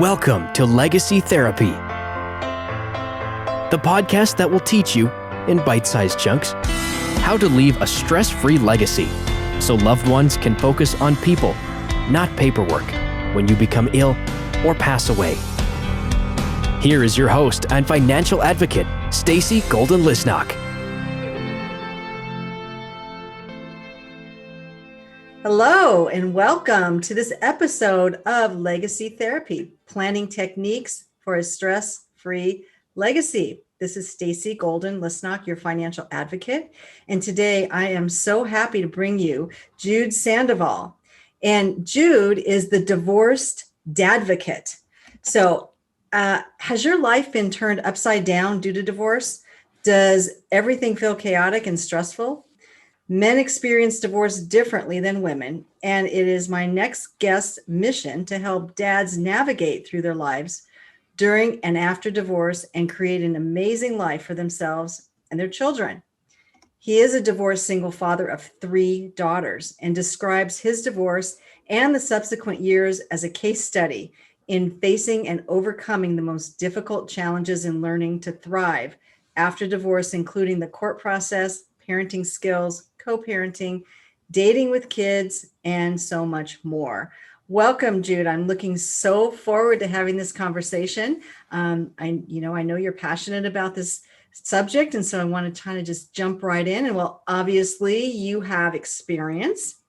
Welcome to Legacy Therapy, the podcast that will teach you, in bite-sized chunks, how to leave a stress-free legacy so loved ones can focus on people, not paperwork, when you become ill or pass away. Here is your host and financial advocate, Stacy Golden-Lisnock. Hello, and welcome to this episode of Legacy Therapy, planning techniques for a stress-free legacy. This is Stacy Golden-Lisnock, your financial advocate. And today I am so happy to bring you Jude Sandoval. And Jude is the divorced dadvocate. So has your life been turned upside down due to divorce? Does everything feel chaotic and stressful? Men experience divorce differently than women, and it is my next guest's mission to help dads navigate through their lives during and after divorce and create an amazing life for themselves and their children. He is a divorced single father of 3 daughters and describes his divorce and the subsequent years as a case study in facing and overcoming the most difficult challenges in learning to thrive after divorce, including the court process, parenting skills, co-parenting, dating with kids, and so much more. Welcome, Jude. I'm looking so forward to having this conversation. I know you're passionate about this subject, and so I want to kind of just jump right in. And well, obviously, you have experience.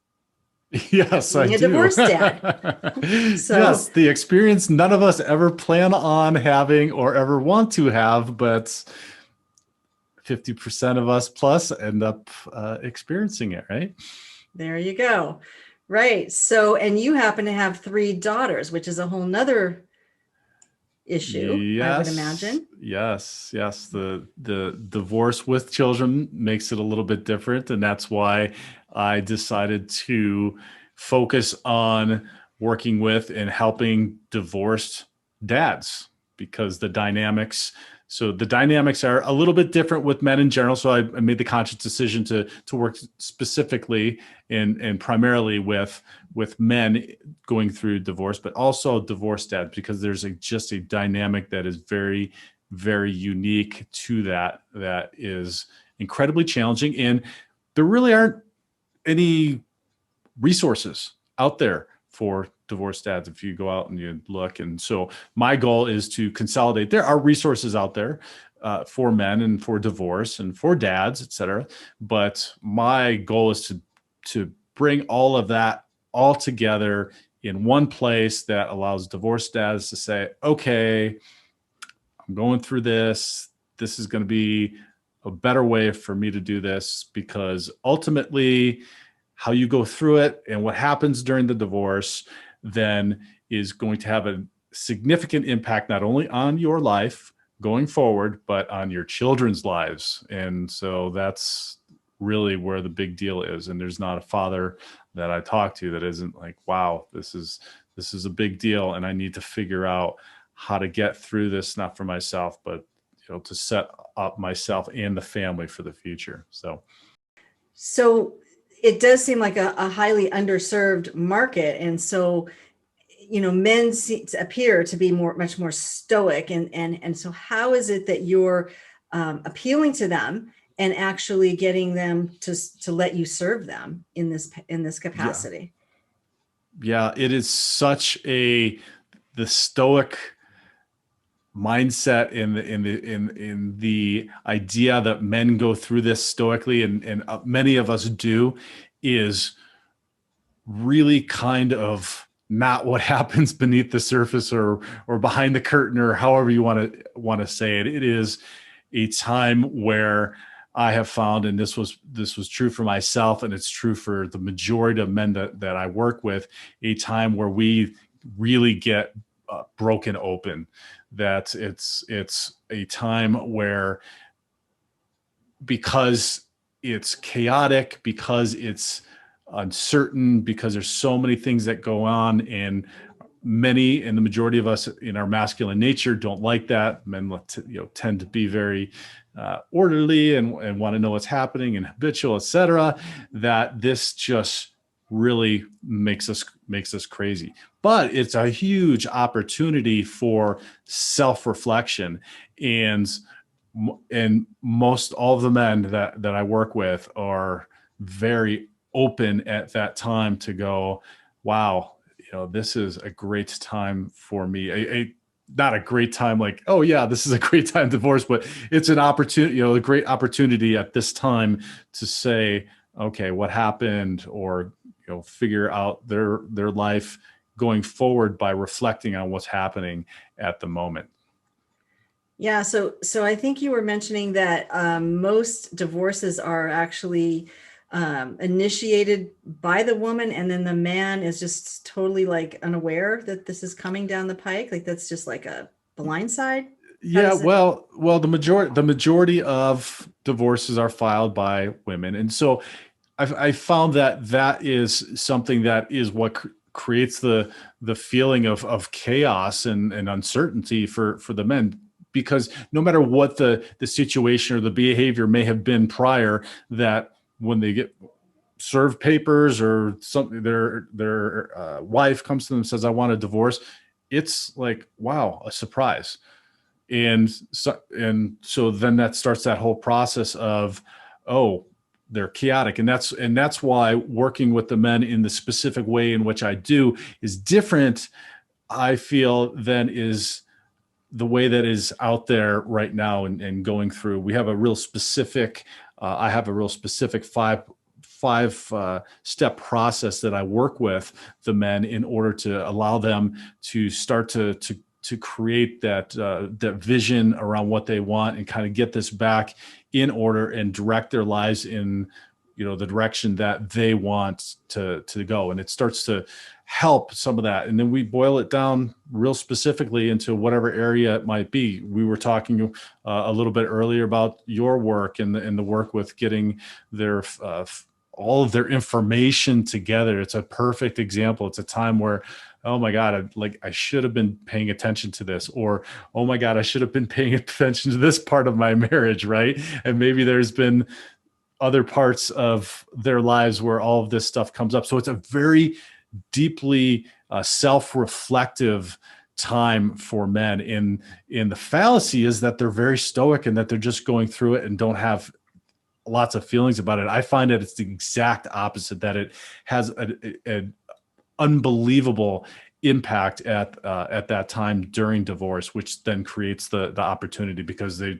Yes, I do. Being a divorced dad. So, yes, the experience none of us ever plan on having or ever want to have, but 50% of us plus end up experiencing it, right? There you go. Right. So, and you happen to have 3 daughters, which is a whole nother issue, yes, I would imagine. Yes. The divorce with children makes it a little bit different. And that's why I decided to focus on working with and helping divorced dads, because the dynamics are a little bit different with men in general. So I made the conscious decision to work specifically and primarily with men going through divorce, but also divorced dads, because there's just a dynamic that is very, very unique to that is incredibly challenging. And there really aren't any resources out there for divorced dads if you go out and you look. And so my goal is to consolidate. There are resources out there for men and for divorce and for dads, et cetera. But my goal is to bring all of that all together in one place that allows divorced dads to say, okay, I'm going through this. This is going to be a better way for me to do this, because ultimately how you go through it and what happens during the divorce then is going to have a significant impact, not only on your life going forward, but on your children's lives. And so that's really where the big deal is. And there's not a father that I talk to that isn't like, wow, this is a big deal. And I need to figure out how to get through this, not for myself, but to set up myself and the family for the future. So it does seem like a highly underserved market. And so, men appear to be much more stoic. And so how is it that you're appealing to them and actually getting them to let you serve them in this capacity? Yeah, it is such the stoic mindset in the idea that men go through this stoically, and many of us do, is really kind of not what happens beneath the surface or behind the curtain, or however you want to say it. It is a time where I have found, and this was true for myself, and it's true for the majority of men that I work with, a time where we really get broken open. That it's a time where, because it's chaotic, because it's uncertain, because there's so many things that go on, and the majority of us in our masculine nature don't like that. Men tend to be very orderly and want to know what's happening and habitual, et cetera, that this just really makes us crazy. But it's a huge opportunity for self-reflection, and most all of the men that I work with are very open at that time to go, wow, this is a great time for me. Not a great time like, oh yeah, this is a great time to divorce, but it's an opportunity, a great opportunity at this time to say, okay, what happened, or figure out their life going forward by reflecting on what's happening at the moment. Yeah, so I think you were mentioning that most divorces are actually initiated by the woman, and then the man is just totally like unaware that this is coming down the pike. Like that's just like a blindside. Yeah, well, the majority of divorces are filed by women, and so I found that is something that is what creates the feeling of chaos and uncertainty for the men, because no matter what the situation or the behavior may have been prior, that when they get served papers or something, their wife comes to them and says, I want a divorce, it's like, wow, a surprise. And so then that starts that whole process of, oh, they're chaotic. And that's why working with the men in the specific way in which I do is different, I feel, than is the way that is out there right now and going through. We have a real specific, I have a real specific five step process that I work with the men in order to allow them to start to create that vision around what they want and kind of get this back in order and direct their lives in the direction that they want to go. And it starts to help some of that. And then we boil it down real specifically into whatever area it might be. We were talking a little bit earlier about your work and the work with getting their all of their information together. It's a perfect example. It's a time where, oh my God, I should have been paying attention to this, or, oh my God, I should have been paying attention to this part of my marriage, right? And maybe there's been other parts of their lives where all of this stuff comes up. So it's a very deeply self-reflective time for men. In the fallacy is that they're very stoic and that they're just going through it and don't have lots of feelings about it. I find that it's the exact opposite, that it has an unbelievable impact at that time during divorce, which then creates the opportunity, because the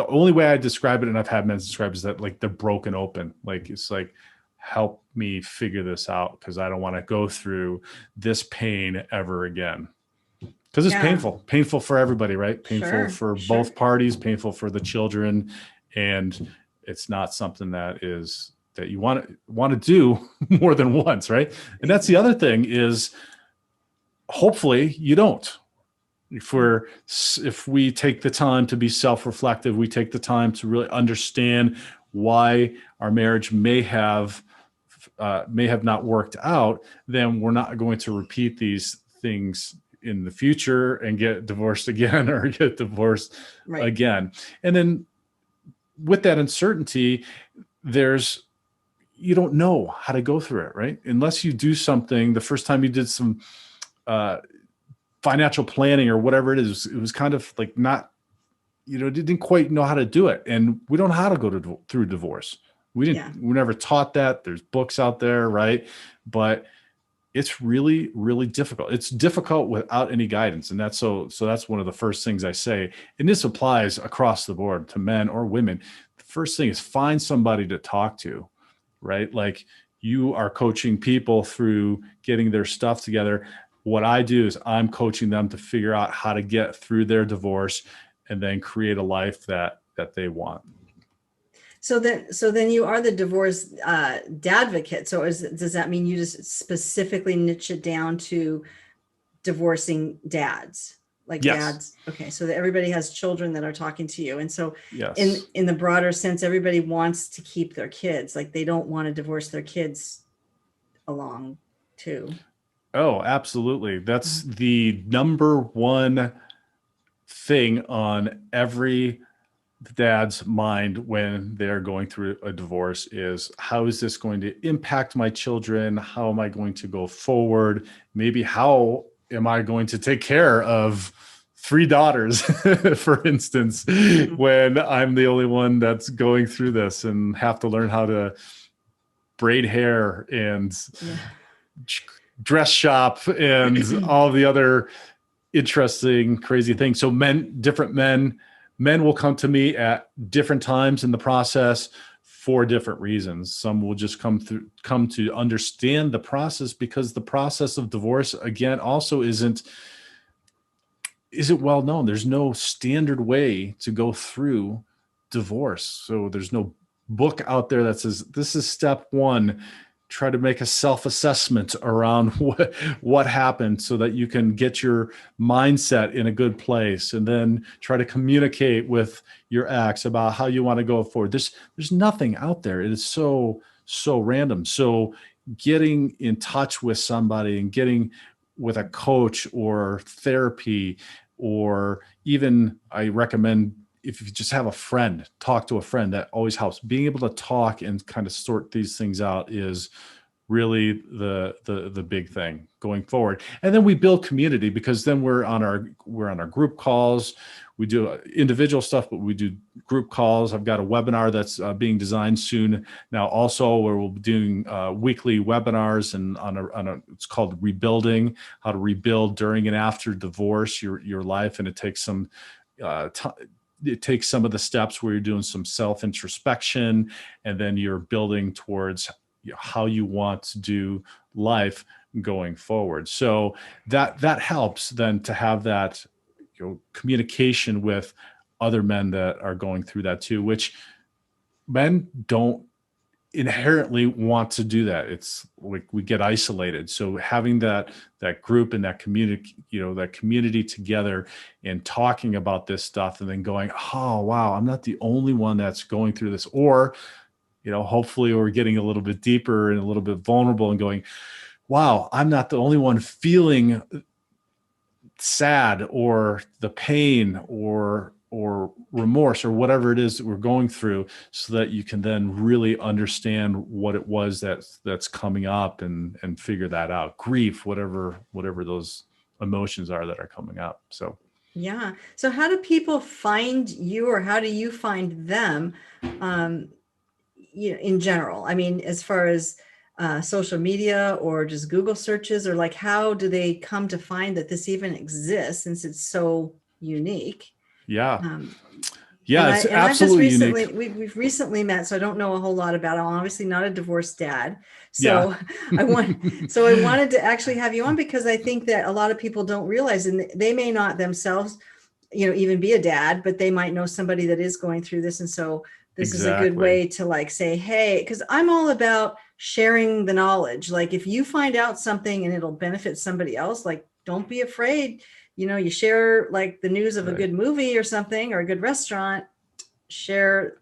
only way I describe it, and I've had men describe it, is that like they're broken open. Like it's like, help me figure this out, because I don't want to go through this pain ever again. Because it's painful for everybody, right? Painful for both parties, painful for the children, and it's not something that you want to do more than once, right? And that's the other thing is, hopefully you don't. If we take the time to be self-reflective, we take the time to really understand why our marriage may have not worked out, then we're not going to repeat these things in the future and get divorced again or get divorced again. And then with that uncertainty, you don't know how to go through it, right? Unless you do something. The first time you did some financial planning or whatever it is, it was kind of like not, didn't quite know how to do it. And we don't know how to go through divorce. We never taught that. There's books out there, right? But it's really, really difficult. It's difficult without any guidance. And that's that's one of the first things I say. And this applies across the board to men or women. The first thing is find somebody to talk to, right? Like, you are coaching people through getting their stuff together. What I do is I'm coaching them to figure out how to get through their divorce and then create a life that they want. So then you are the divorce dadvocate. So does that mean you just specifically niche it down to divorcing dads? Like dads. Okay. So that everybody has children that are talking to you. And so in the broader sense, everybody wants to keep their kids. Like, they don't want to divorce their kids along too. Oh, absolutely. That's the number one thing on every the dad's mind when they're going through a divorce is, how is this going to impact my children? How am I going to go forward? Maybe how am I going to take care of 3 daughters, for instance, when I'm the only one that's going through this and have to learn how to braid hair and dress shop and all the other interesting, crazy things. So different men will come to me at different times in the process for different reasons. Some will just come to understand the process, because the process of divorce, again, also isn't well known. There's no standard way to go through divorce. So there's no book out there that says this is step 1. Try to make a self-assessment around what happened so that you can get your mindset in a good place, and then try to communicate with your ex about how you want to go forward. There's nothing out there. It is so random. So getting in touch with somebody and getting with a coach or therapy, or even I recommend, if you just have a friend, talk to a friend. That always helps. Being able to talk and kind of sort these things out is really the big thing going forward. And then we build community, because then we're on our group calls. We do individual stuff, but we do group calls. I've got a webinar that's being designed soon now, also, where we'll be doing weekly webinars, and it's called Rebuilding: How to Rebuild During and After Divorce Your Life. And it takes some it takes some of the steps where you're doing some self-introspection, and then you're building towards how you want to do life going forward. So that helps then to have that communication with other men that are going through that too, which men don't inherently want to do that. It's like we get isolated. So having that group and that community together and talking about this stuff, and then going, oh wow, I'm not the only one that's going through this. Or, hopefully we're getting a little bit deeper and a little bit vulnerable and going, wow, I'm not the only one feeling sad or the pain or remorse or whatever it is that we're going through, so that you can then really understand what it was that's coming up and figure that out. Grief, whatever those emotions are that are coming up. So yeah. So how do people find you, or how do you find them, in general? I mean, as far as social media or just Google searches, or like, how do they come to find that this even exists, since it's so unique? Yeah. It's absolutely unique. We've recently met, so I don't know a whole lot about it. I'm obviously not a divorced dad. So I wanted to actually have you on, because I think that a lot of people don't realize, and they may not themselves, even be a dad, but they might know somebody that is going through this. And so this is a good way to like say, hey, because I'm all about sharing the knowledge. Like, if you find out something and it'll benefit somebody else, like, don't be afraid. You share like the news of a good movie or something, or a good restaurant, share,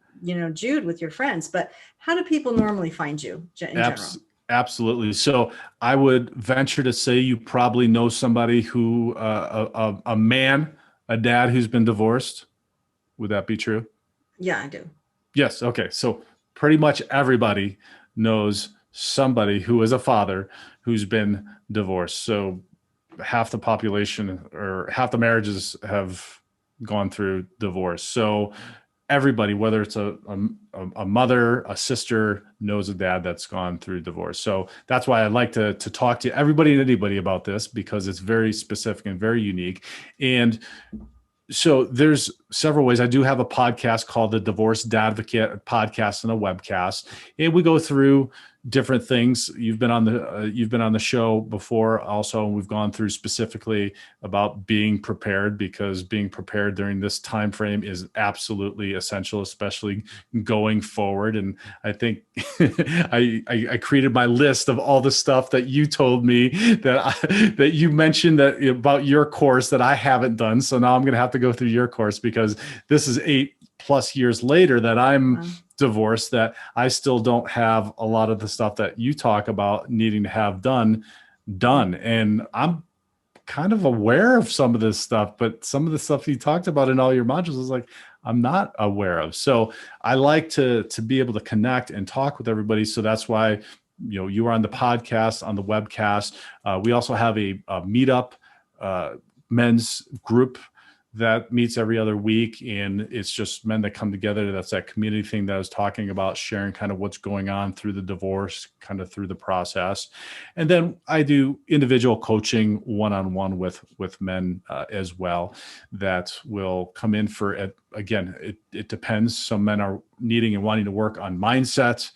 Jude with your friends. But how do people normally find you in general? Absolutely. So I would venture to say you probably know somebody who, a dad who's been divorced. Would that be true? Yeah, I do. Yes. Okay. So pretty much everybody knows somebody who is a father who's been divorced. So half the population, or half the marriages, have gone through divorce. So everybody, whether it's a mother, a sister, knows a dad that's gone through divorce. So that's why I'd like to talk to everybody and anybody about this, because it's very specific and very unique. And so there's several ways. I do have a podcast called the Divorce Dadvocate podcast and a webcast, and we go through different things. You've been on the show before also, and we've gone through specifically about being prepared, because being prepared during this time frame is absolutely essential, especially going forward. And I think I created my list of all the stuff that you told me that you mentioned that about your course that I haven't done. So now I'm going to have to go through your course, because this is 8+ years later that I'm divorced, that I still don't have a lot of the stuff that you talk about needing to have done. And I'm kind of aware of some of this stuff, but some of the stuff you talked about in all your modules is like, I'm not aware of. So I like to be able to connect and talk with everybody. So that's why, you are on the podcast, on the webcast. We also have a meetup men's group that meets every other week, and it's just men that come together. That's that community thing that I was talking about, sharing kind of what's going on through the divorce, kind of through the process. And then I do individual coaching one-on-one with men as well, that will come in for, again, it depends. Some men are needing and wanting to work on mindset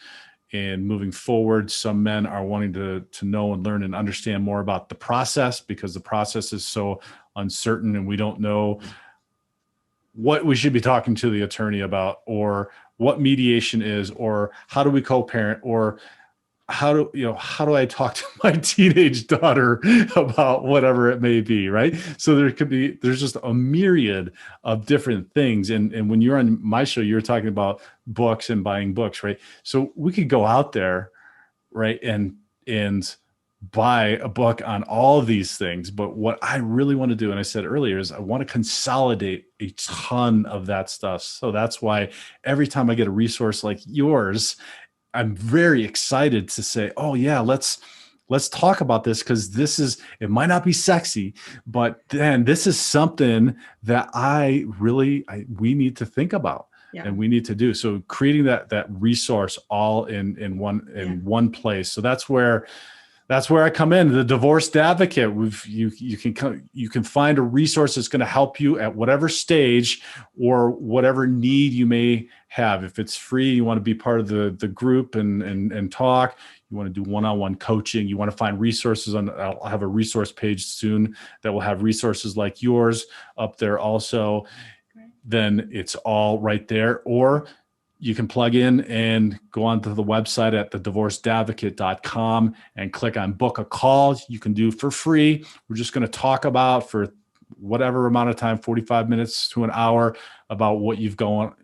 and moving forward. Some men are wanting to know and learn and understand more about the process, because the process is so uncertain and we don't know what we should be talking to the attorney about, or what mediation is, or how do we co-parent, or how do I talk to my teenage daughter about whatever it may be, right? So there's just a myriad of different things. And when you're on my show, you're talking about books and buying books, right? So we could go out there, right, and buy a book on all these things. But what I really want to do, and I said earlier, is I want to consolidate a ton of that stuff. So that's why every time I get a resource like yours, I'm very excited to say, oh yeah, let's talk about this, because it might not be sexy, but then this is something that we need to think about. Yeah. And we need to do. So creating that resource all in one place. So that's where I come in, the divorced advocate. You can find a resource that's going to help you at whatever stage or whatever need you may have. If it's free, you want to be part of the group and talk. You want to do one-on-one coaching. You want to find resources I'll have a resource page soon that will have resources like yours up there also. Right. Then it's all right there. Or you can plug in and go onto the website at thedivorcedadvocate.com and click on book a call. You can do for free. We're just going to talk about, for whatever amount of time, 45 minutes to an hour, about what you've got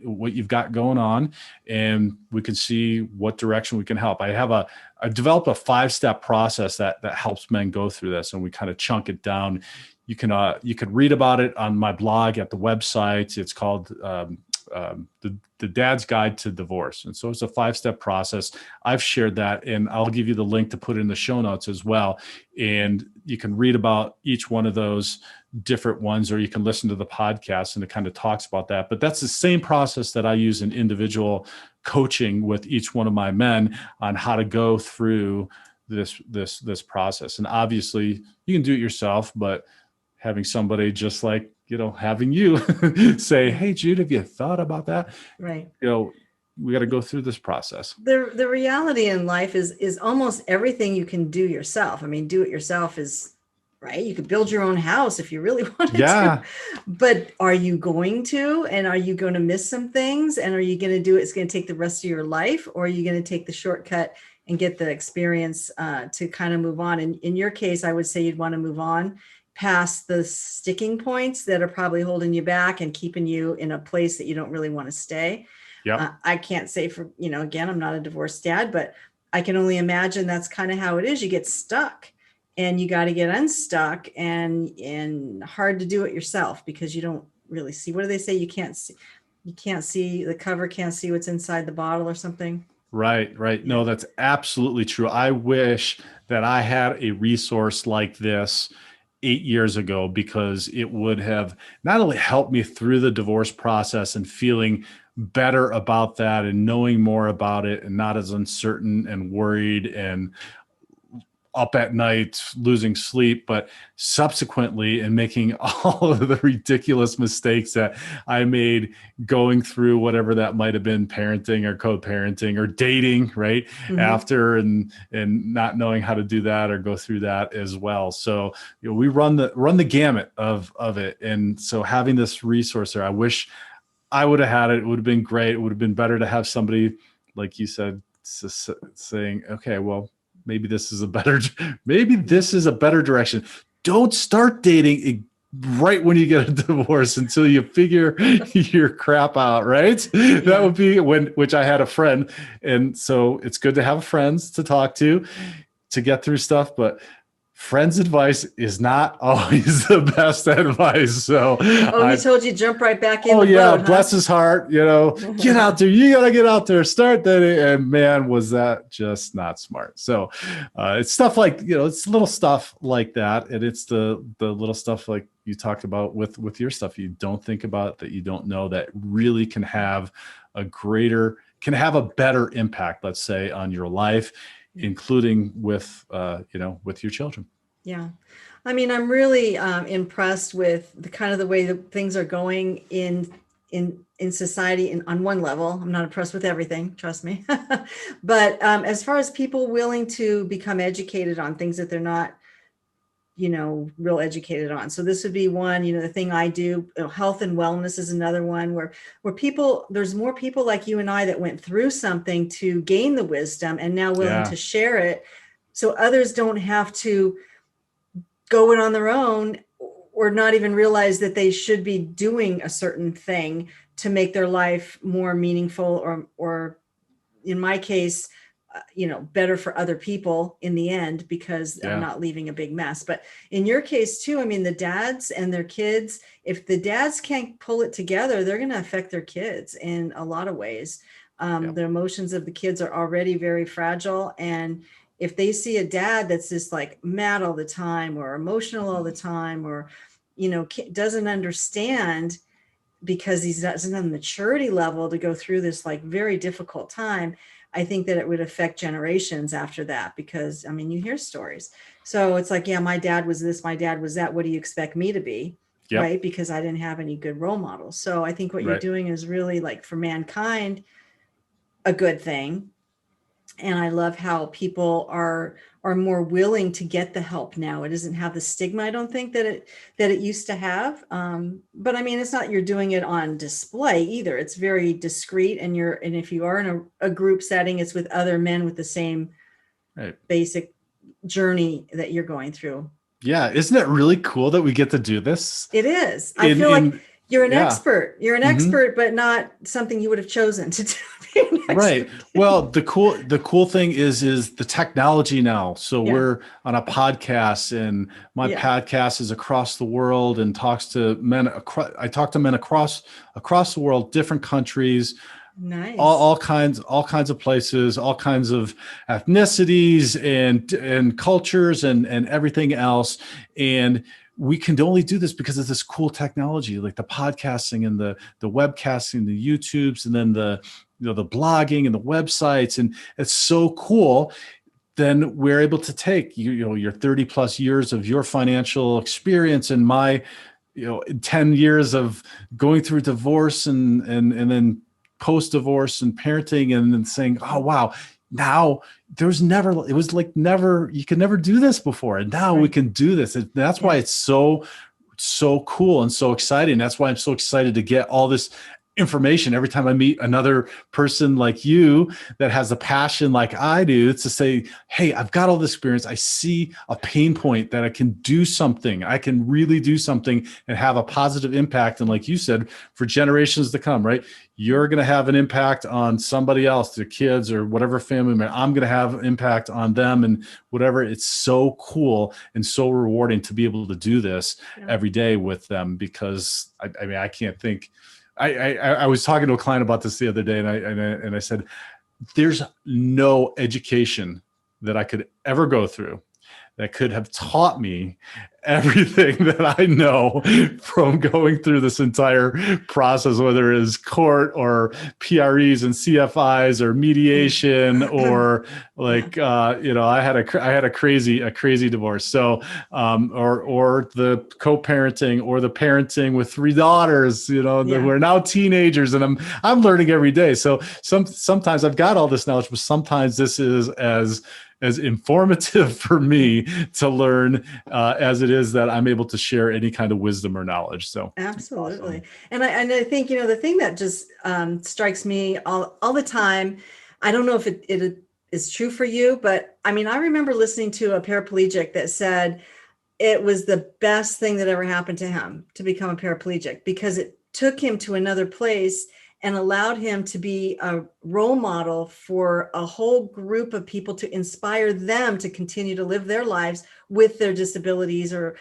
going on, and we can see what direction we can help. I've developed a 5-step process that helps men go through this, and we kind of chunk it down. You can read about it on my blog at the website. It's called the Dad's Guide to Divorce. And so it's a 5-step process. I've shared that, and I'll give you the link to put in the show notes as well. And you can read about each one of those different ones, or you can listen to the podcast, and it kind of talks about that. But that's the same process that I use in individual coaching with each one of my men on how to go through this process. And obviously you can do it yourself, but having somebody just like, having you say, hey, Jude, have you thought about that? Right. We got to go through this process. The reality in life is almost everything you can do yourself. I mean, do it yourself is right. You could build your own house if you really wanted to, but are you going to, and are you going to miss some things? And are you going to do it? It's going to take the rest of your life, or are you going to take the shortcut and get the experience to kind of move on? And in your case, I would say you'd want to move on past the sticking points that are probably holding you back and keeping you in a place that you don't really want to stay. Yeah. I can't say for, again, I'm not a divorced dad, but I can only imagine that's kind of how it is. You get stuck and you got to get unstuck, and hard to do it yourself because you don't really see. What do they say? You can't see the cover, can't see what's inside the bottle or something. Right. Yeah. No, that's absolutely true. I wish that I had a resource like this 8 years ago, because it would have not only helped me through the divorce process and feeling better about that and knowing more about it and not as uncertain and worried and up at night losing sleep, but subsequently in making all of the ridiculous mistakes that I made going through whatever that might have been, parenting or co-parenting or dating, right? Mm-hmm. After and not knowing how to do that or go through that as well. So we run the gamut of it. And so having this resource there, I wish I would have had it. It would have been great. It would have been better to have somebody, like you said, saying, okay, well, maybe this is a better direction. Don't start dating right when you get a divorce until you figure your crap out, right? Yeah. That would be which I had a friend. And so it's good to have friends to talk to get through stuff. But friends' advice is not always the best advice. So, Oh, he told you jump right back in oh the yeah, boat, huh? bless his heart. Get out there. You gotta get out there. Start that. And man, was that just not smart. So, it's stuff like it's little stuff like that, and it's the little stuff like you talked about with your stuff. You don't think about that. You don't know that really can have a better impact. Let's say on your life, including with with your children. Yeah. I mean, I'm really impressed with the way that things are going in society. And on one level, I'm not impressed with everything, trust me. But as far as people willing to become educated on things that they're not, real educated on. So this would be one, the thing I do. Health and wellness is another one where there's more people like you and I that went through something to gain the wisdom and now willing to share it, so others don't have to go it on their own or not even realize that they should be doing a certain thing to make their life more meaningful or in my case, better for other people in the end, because I'm not leaving a big mess. But in your case too, I mean, the dads and their kids, if the dads can't pull it together, they're going to affect their kids in a lot of ways. The emotions of the kids are already very fragile. And if they see a dad that's just like mad all the time or emotional all the time, or, doesn't understand because he doesn't have the maturity level to go through this like very difficult time, I think that it would affect generations after that, because I mean, you hear stories. So it's like, yeah, my dad was this, my dad was that. What do you expect me to be? Yep. Right. Because I didn't have any good role models. So I think what you're doing is really, like, for mankind, a good thing. And I love how people are more willing to get the help now. It doesn't have the stigma, I don't think, that it used to have. But I mean, it's not you're doing it on display either. It's very discreet, and if you are in a group setting, it's with other men with the same basic journey that you're going through. Yeah, isn't it really cool that we get to do this? It is. I feel like you're an expert. You're an expert, but not something you would have chosen to do. Right. Well, the cool thing is the technology now. So we're on a podcast, and my podcast is across the world and talks to men. I talk to men across the world, different countries. Nice. All kinds of places, all kinds of ethnicities and cultures and everything else. And we can only do this because of this cool technology, like the podcasting and the webcasting, the YouTubes, and then the blogging and the websites. And it's so cool. Then we're able to take your 30 plus years of your financial experience and my 10 years of going through divorce and then post-divorce and parenting, and then saying, oh wow, now you could never do this before, and now we can do this. And that's why it's so cool and so exciting. That's why I'm so excited to get all this information every time I meet another person like you that has a passion like I do. It's to say, hey, I've got all this experience. I see a pain point that I can do something. I can really do something and have a positive impact. And like you said, for generations to come, right? You're going to have an impact on somebody else, their kids or whatever family member. I'm going to have an impact on them and whatever. It's so cool and so rewarding to be able to do this every day with them, because I mean, I can't think. I was talking to a client about this the other day, and I said, there's no education that I could ever go through that could have taught me everything that I know from going through this entire process, whether it is court or PREs and CFIs or mediation or like, I had a crazy divorce. So, or the co-parenting or the parenting with 3 daughters, we're now teenagers, and I'm learning every day. So sometimes I've got all this knowledge, but sometimes this is as informative for me to learn as it is that I'm able to share any kind of wisdom or knowledge. So absolutely. Awesome. And I think, the thing that just strikes me all the time, I don't know if it is true for you, but I mean, I remember listening to a paraplegic that said it was the best thing that ever happened to him to become a paraplegic, because it took him to another place and allowed him to be a role model for a whole group of people to inspire them to continue to live their lives with their disabilities or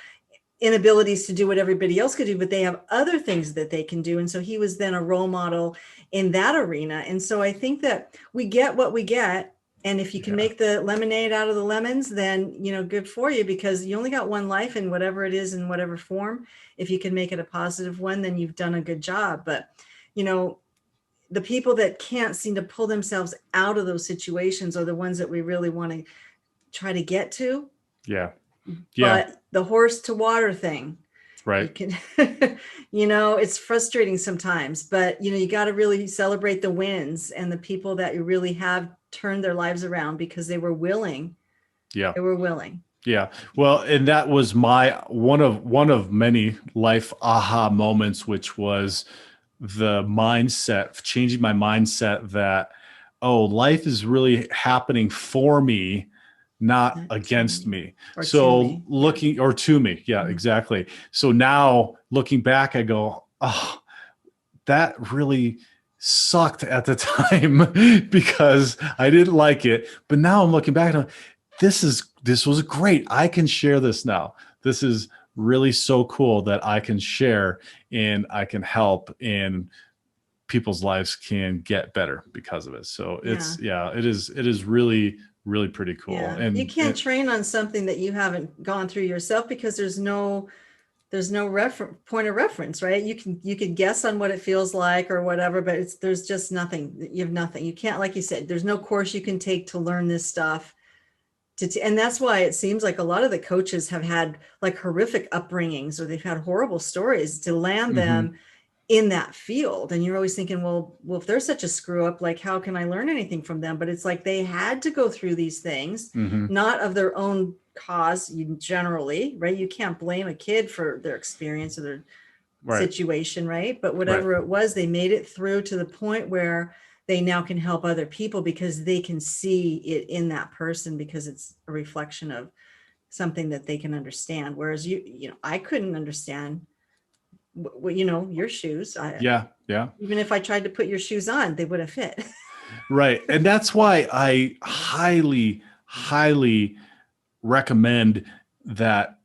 inabilities to do what everybody else could do, but they have other things that they can do. And so he was then a role model in that arena. And so I think that we get what we get. And if you can make the lemonade out of the lemons, then, good for you, because you only got one life, and whatever it is in whatever form, if you can make it a positive one, then you've done a good job. But, the people that can't seem to pull themselves out of those situations are the ones that we really want to try to get to. Yeah. But the horse to water thing, right. You can, it's frustrating sometimes, but you got to really celebrate the wins and the people that you really have turned their lives around because they were willing. Yeah. They were willing. Yeah. Well, and that was my one of many life aha moments, which was the mindset, changing my mindset that, life is really happening for me, not against me. So looking, or to me. Yeah, exactly. So now looking back, I go, that really sucked at the time because I didn't like it. But now I'm looking back and this was great. I can share this now. This is really so cool that I can share and I can help, and people's lives can get better because of it. So it is really, really pretty cool. Yeah. And you can't train on something that you haven't gone through yourself because there's no point of reference, right? You can guess on what it feels like or whatever, but there's just nothing. You have nothing. You can't, like you said, there's no course you can take to learn this stuff. And that's why it seems like a lot of the coaches have had like horrific upbringings, or they've had horrible stories to land them in that field. And you're always thinking, well, if they're such a screw up, like, how can I learn anything from them? But it's like they had to go through these things, not of their own cause, generally, right? You can't blame a kid for their experience or their situation, right? But whatever it was, they made it through to the point where they now can help other people because they can see it in that person, because it's a reflection of something that they can understand. Whereas I couldn't understand your shoes. Even if I tried to put your shoes on, they wouldn't fit. Right. And that's why I highly, highly recommend that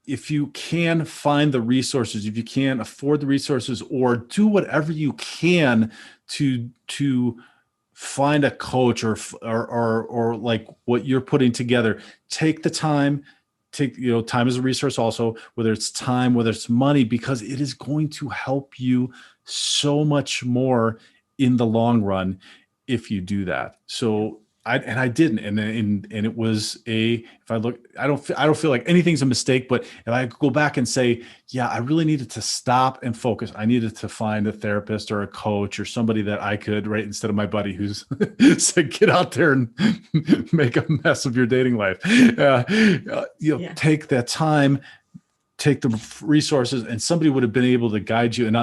if you can find the resources, if you can afford the resources, or do whatever you can to find a coach or like what you're putting together, take the time. Time is a resource also, whether it's time, whether it's money, because it is going to help you so much more in the long run if you do that. So I didn't, and it was if I look, I don't feel like anything's a mistake, but if I go back and say, yeah, I really needed to stop and focus. I needed to find a therapist or a coach or somebody that I could, right, instead of my buddy who's said, get out there and make a mess of your dating life. Take that time, take the resources, and somebody would have been able to guide you. And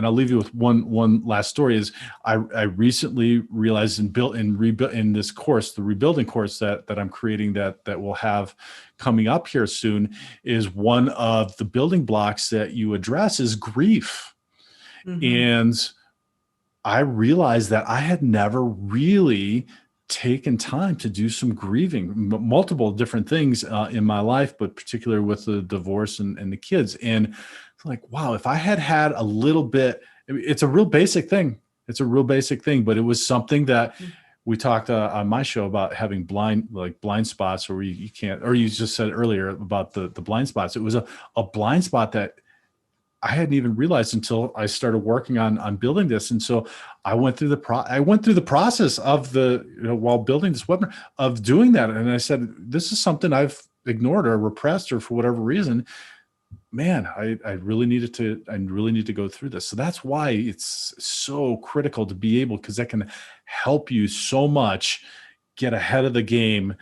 I'll leave you with one last story. Is I recently realized in this course, the rebuilding course that I'm creating that we'll have coming up here soon, is one of the building blocks that you address is grief. And I realized that I had never really taken time to do some grieving, multiple different things in my life, but particularly with the divorce and the kids. And it's like, wow, if I had a little bit, it's a real basic thing. It's a real basic thing, but it was something that we talked on my show about having blind spots, or you can't, or you just said earlier about the blind spots. It was a blind spot that I hadn't even realized until I started working on building this. And so I went through the process of while building this webinar, of doing that. And I said, this is something I've ignored or repressed, or for whatever reason, man, I really need to go through this. So that's why it's so critical to be able, because that can help you so much get ahead of the game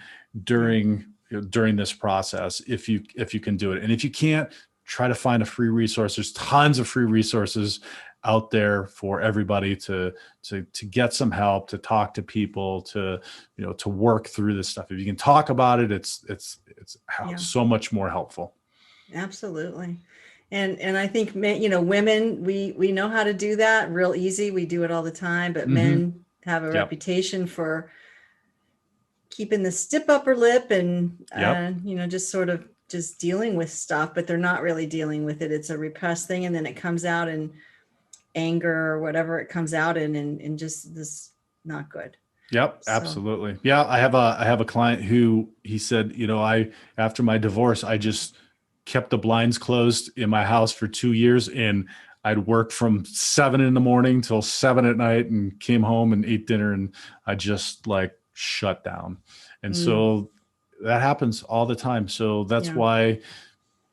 during this process, if you can do it. And if you can't, try to find a free resource. There's tons of free resources out there for everybody to get some help, to talk to people, to work through this stuff. If you can talk about it, it's so much more helpful. Absolutely. And I think men, women, we know how to do that real easy. We do it all the time, but men have a Yep. reputation for keeping the stiff upper lip and, Yep. just sort of just dealing with stuff, but they're not really dealing with it. It's a repressed thing. And then it comes out in anger or whatever it comes out in, and just this not good. Yep, So, absolutely. Yeah, I have a client who he said, after my divorce, I just kept the blinds closed in my house for 2 years, and I'd work from 7 in the morning till 7 at night, and came home and ate dinner, and I just like shut down. And so that happens all the time. So that's yeah. why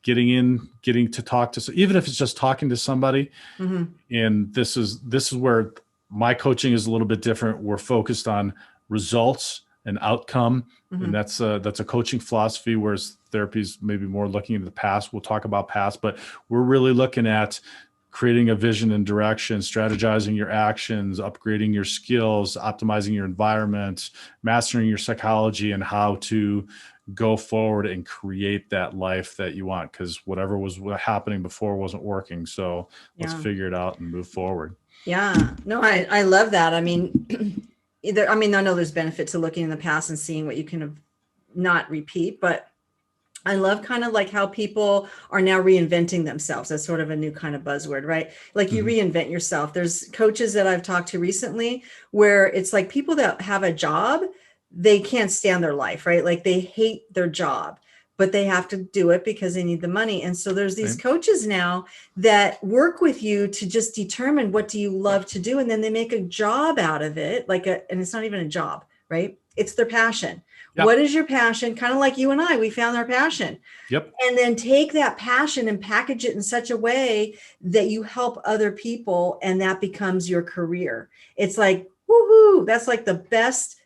getting to talk to, even if it's just talking to somebody, and this is where my coaching is a little bit different. We're focused on results and outcome. And that's a coaching philosophy, whereas therapy is maybe more looking into the past. We'll talk about past, but we're really looking at creating a vision and direction, strategizing your actions, upgrading your skills, optimizing your environment, mastering your psychology, and how to go forward and create that life that you want, because whatever was happening before wasn't working. So let's figure it out and move forward. Yeah, no, I love that. I mean, I know there's benefit to looking in the past and seeing what you can not repeat, but I love kind of like how people are now reinventing themselves. That's sort of a new kind of buzzword, right? Like you reinvent yourself. There's coaches that I've talked to recently where it's like people that have a job, they can't stand their life, right? Like they hate their job, but they have to do it because they need the money. And so there's these coaches now that work with you to just determine what do you love to do. And then they make a job out of it, and it's not even a job, right? It's their passion. Yep. What is your passion? Kind of like you and I, we found our passion. Yep. And then take that passion and package it in such a way that you help other people, and that becomes your career. It's like, woohoo, that's like the best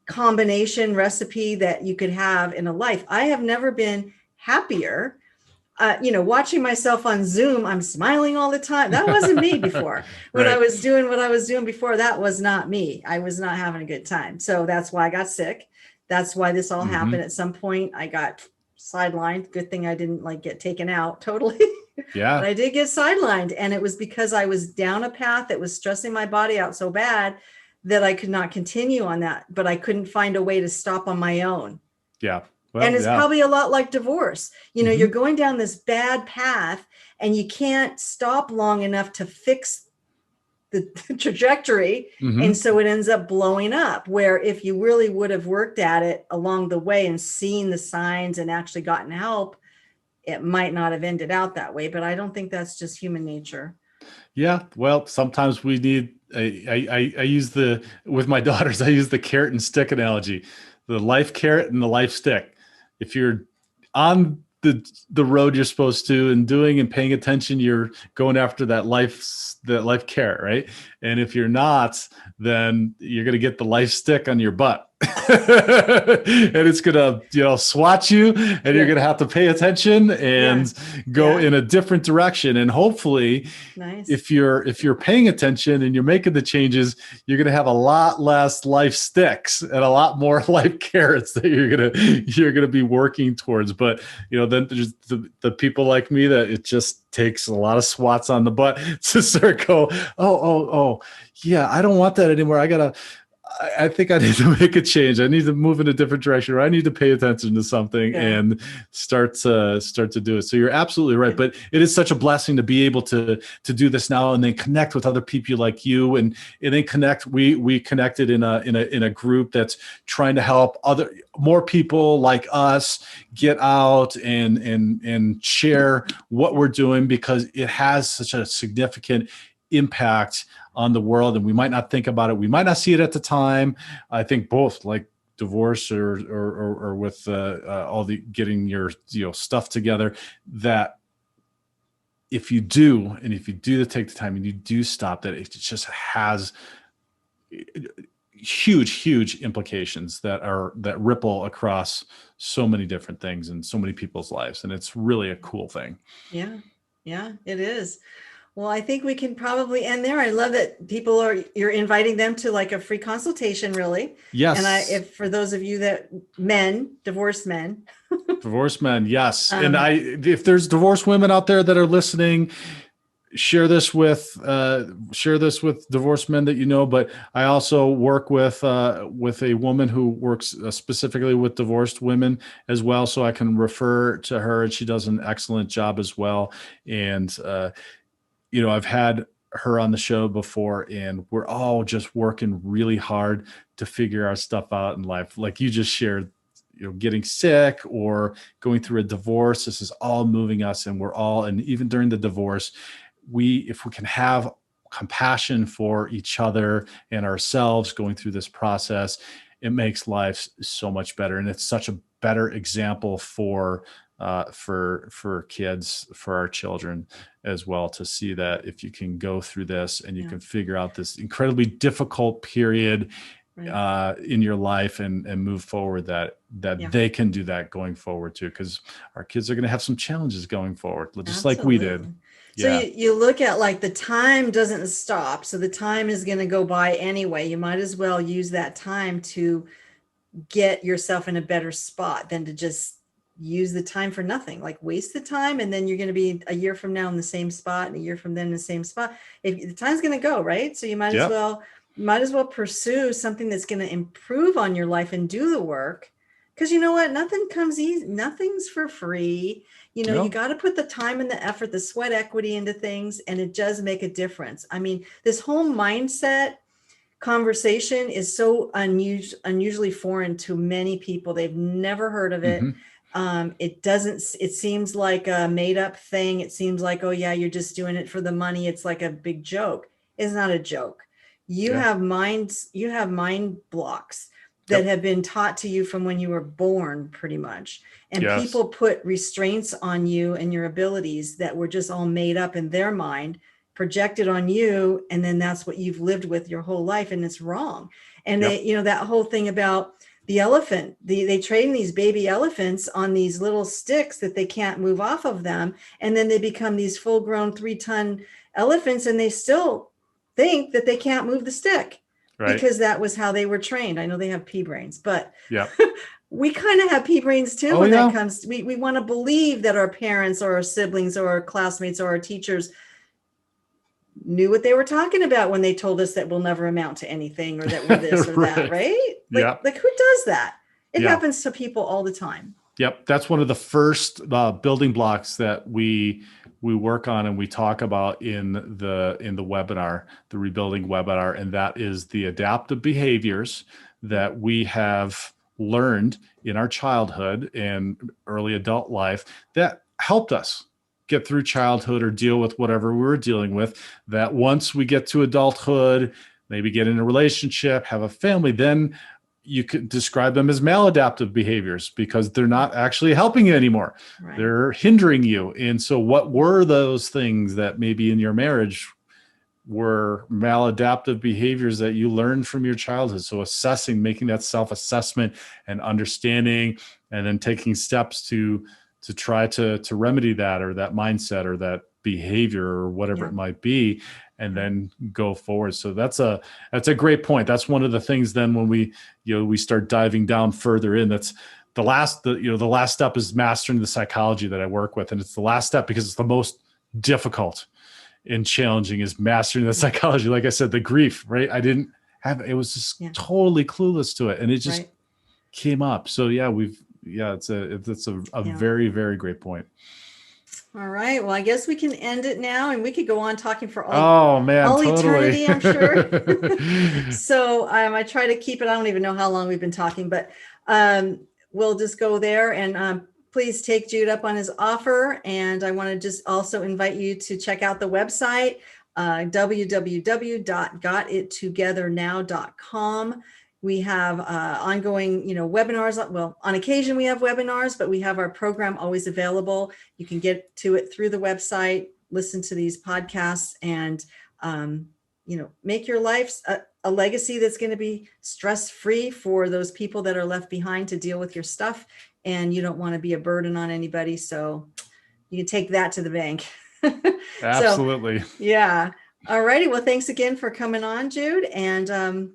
combination recipe that you could have in a life. I have never been happier. Watching myself on Zoom, I'm smiling all the time. That wasn't me before. When I was doing what I was doing before, that was not me. I was not having a good time. So that's why I got sick. That's why this all happened. At some point, I got sidelined. Good thing I didn't get taken out totally. Yeah. But I did get sidelined. And it was because I was down a path that was stressing my body out so bad that I could not continue on that. But I couldn't find a way to stop on my own. Yeah. Well, and it's probably a lot like divorce. You're going down this bad path and you can't stop long enough to fix the trajectory. And so it ends up blowing up, where if you really would have worked at it along the way and seen the signs and actually gotten help, it might not have ended out that way. But I don't think that's just human nature. Yeah. Well, sometimes we need, I use with my daughters, I use the carrot and stick analogy, the life carrot and the life stick. If you're on the road you're supposed to and doing and paying attention, you're going after that life carrot, right? And if you're not, then you're going to get the life stick on your butt. And it's going to, swat you, and you're going to have to pay attention and go in a different direction. And hopefully, if you're paying attention and you're making the changes, you're going to have a lot less life sticks and a lot more life carrots that you're going to be working towards. But, then there's the people like me that it just takes a lot of swats on the butt to start go, oh, yeah, I don't want that anymore. I think I need to make a change. I need to move in a different direction, or I need to pay attention to something and start to do it. So you're absolutely right. But it is such a blessing to be able to do this now and then connect with other people like you, and then connect. We connected in a group that's trying to help more people like us get out and share what we're doing, because it has such a significant impact on the world, and we might not think about it. We might not see it at the time. I think both, like divorce or with all the getting your stuff together, that if you do take the time and you do stop, that it just has huge implications that ripple across so many different things and so many people's lives, and it's really a cool thing. Yeah, it is. Well, I think we can probably end there. I love that you're inviting them to like a free consultation, really. Yes. And if for those of you divorced men, Divorced men, yes. And Um, if there's divorced women out there that are listening, share this with divorced men that you know. But I also work with a woman who works specifically with divorced women as well, so I can refer to her, and she does an excellent job as well. And I've had her on the show before, and we're all just working really hard to figure our stuff out in life. Like you just shared, getting sick or going through a divorce. This is all moving us, and and even during the divorce, if we can have compassion for each other and ourselves going through this process, it makes life so much better. And it's such a better example for kids, for our children as well, to see that if you can go through this and you can figure out this incredibly difficult period in your life and move forward, that they can do that going forward too, because our kids are going to have some challenges going forward, just like we did. So you look at, like, the time doesn't stop. So the time is going to go by anyway. You might as well use that time to get yourself in a better spot than to just use the time for nothing. Like, waste the time, and then you're going to be a year from now in the same spot, and a year from then in the same spot. If the time's going to go, right? So you might as well pursue something that's going to improve on your life and do the work. Because you know what? Nothing comes easy. Nothing's for free. You got to put the time and the effort, the sweat equity into things, and it does make a difference. I mean, this whole mindset conversation is so unusually foreign to many people. They've never heard of it. It seems like a made up thing. It seems like, oh yeah, you're just doing it for the money. It's like a big joke. It's not a joke. You have mind blocks that have been taught to you from when you were born, pretty much. And people put restraints on you and your abilities that were just all made up in their mind, projected on you. And then that's what you've lived with your whole life. And it's wrong. And that whole thing about the elephant, they train these baby elephants on these little sticks that they can't move off of them. And then they become these full grown 3-ton elephants, and they still think that they can't move the stick. Right. Because that was how they were trained. I know they have pea brains, but we kind of have pea brains too when that comes. We want to believe that our parents or our siblings or our classmates or our teachers knew what they were talking about when they told us that we'll never amount to anything, or that we're this or that, right? Like who does that? It happens to people all the time. Yep. That's one of the first building blocks that we work on and we talk about in the webinar, the Rebuilding webinar, and that is the adaptive behaviors that we have learned in our childhood and early adult life that helped us get through childhood or deal with whatever we were dealing with, that once we get to adulthood, maybe get in a relationship, have a family, then you could describe them as maladaptive behaviors because they're not actually helping you anymore. Right. They're hindering you. And so what were those things that maybe in your marriage were maladaptive behaviors that you learned from your childhood? So assessing, making that self-assessment and understanding, and then taking steps to try to remedy that, or that mindset, or that behavior, or whatever it might be, and then go forward. So that's a great point. That's one of the things then when we start diving down further in, that's the last step is mastering the psychology that I work with. And it's the last step because it's the most difficult and challenging, is mastering the psychology. Like I said, the grief, right? It was just totally clueless to it. And it just came up. So it's a very, very great point. All right. Well, I guess we can end it now, and we could go on talking for all eternity, I'm sure. So I try to keep it. I don't even know how long we've been talking, but we'll just go there, and please take Jude up on his offer. And I want to just also invite you to check out the website, www.gotittogethernow.com. We have ongoing, webinars. Well, on occasion we have webinars, but we have our program always available. You can get to it through the website, listen to these podcasts, and, make your life a legacy that's going to be stress-free for those people that are left behind to deal with your stuff. And you don't want to be a burden on anybody. So you can take that to the bank. Absolutely. All righty. Well, thanks again for coming on, Jude. And,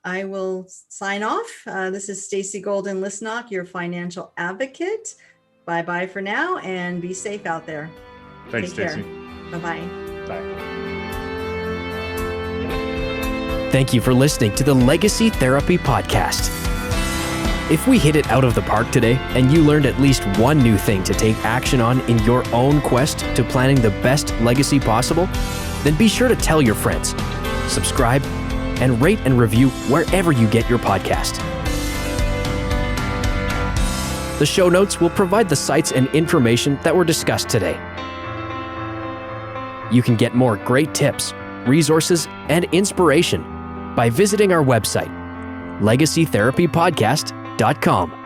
I will sign off. This is Stacy Golden-Lisnock, your financial advocate. Bye-bye for now, and be safe out there. Thanks, Take care. Stacey. Bye-bye. Bye. Thank you for listening to the Legacy Therapy Podcast. If we hit it out of the park today and you learned at least one new thing to take action on in your own quest to planning the best legacy possible, then be sure to tell your friends, subscribe, and rate and review wherever you get your podcast. The show notes will provide the sites and information that were discussed today. You can get more great tips, resources, and inspiration by visiting our website, legacytherapypodcast.com.